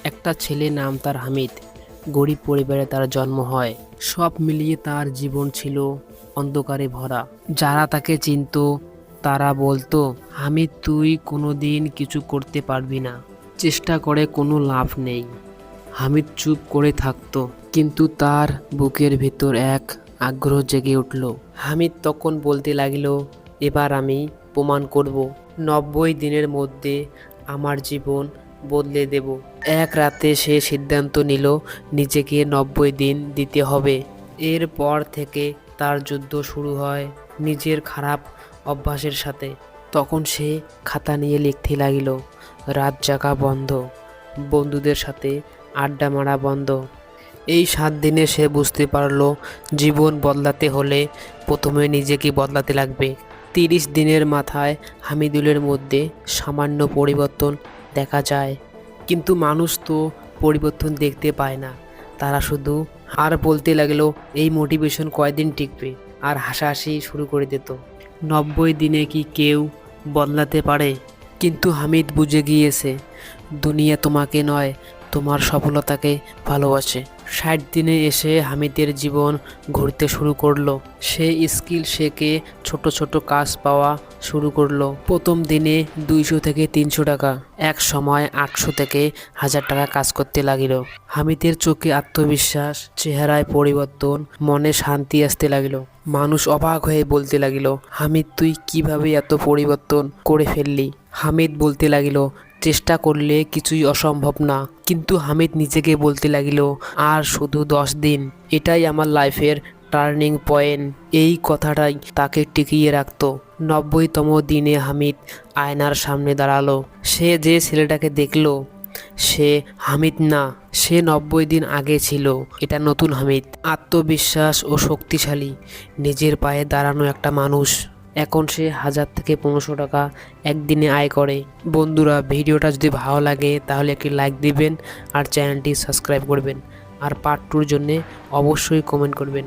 একটা ছেলে, নাম তার হামিদ। গরিব পরিবারে তার জন্ম হয়। সব মিলিয়ে তার জীবন ছিল অন্ধকারে ভরা। যারা তাকে চিনতো তারা বলতো, হামিদ তুই কোনোদিন কিছু করতে পারবি না, চেষ্টা করে কোনো লাভ নেই। হামিদ চুপ করে থাকতো, কিন্তু তার বুকের ভিতর এক আগ্রহ জেগে উঠল। হামিদ তখন বলতে লাগলো, এবার আমি প্রমাণ করব, 90 দিনের মধ্যে আমার জীবন বদলে দেব। এক রাতে সে সিদ্ধান্ত নিল নিজেকে 90 দিন দিতে হবে। এরপর থেকে তার যুদ্ধ শুরু হয় নিজের খারাপ অভ্যাসের সাথে। তখন সে খাতা নিয়ে লিখতে লাগিল, রাত জাগা বন্ধ, বন্ধুদের সাথে আড্ডা মারা বন্ধ। এই 7 দিনে সে বুঝতে পারল, জীবন বদলাতে হলে প্রথমে নিজেকে বদলাতে লাগবে। 30 দিনের মাথায় হামিদুলের মধ্যে সামান্য পরিবর্তন দেখা যায়, কিন্তু মানুষ তো পরিবর্তন দেখতে পায় না। তারা শুধু আর বলতে লাগলো, এই মোটিভেশন কয়দিন টিকবে, আর হাসাহাসি শুরু করে দিত। 90 দিনে কি কেউ বদলাতে পারে? কিন্তু হামিদ বুঝে গিয়েছে, দুনিয়া তোমাকে নয়, তোমার সফলতাকে ভালোবাসে। 60 দিনে এসে হামিদের জীবন ঘুরতে শুরু করলো। সে স্কিল শেখে, ছোট ছোট কাজ পাওয়া শুরু করলো। প্রথম দিনে 200 থেকে 300 টাকা, এক সময় 800 থেকে 1000 টাকা কাজ করতে লাগিল। হামিদের চোখে আত্মবিশ্বাস, চেহারায় পরিবর্তন, মনে শান্তি আসতে লাগিল। মানুষ অবাক হয়ে বলতে লাগিল, হামিদ তুই কিভাবে এত পরিবর্তন করে ফেললি? হামিদ বলতে লাগিল, চেষ্টা করলে কিছুই অসম্ভব না। কিন্তু হামিদ নিজেকে বলতে লাগিল, আর শুধু 10 দিন, এটাই আমার লাইফের টার্নিং পয়েন্ট। এই কথাটাই তাকে টিকিয়ে রাখত। 90তম দিনে হামিদ আয়নার সামনে দাঁড়ালো। সে যে ছেলেটাকে দেখলো, সে হামিদ না, সে 90 দিন আগে ছিল। এটা নতুন হামিদ, আত্মবিশ্বাস ও শক্তিশালী, নিজের পায়ে দাঁড়ানো একটা মানুষ। এখন সে 1000 থেকে 1500 টাকা একদিনে আয় করে। বন্ধুরা, ভিডিওটা যদি ভালো লাগে তাহলে একটি লাইক দিবেন আর চ্যানেলটি সাবস্ক্রাইব করবেন, আর পার্ট 2-র জন্যে অবশ্যই কমেন্ট করবেন।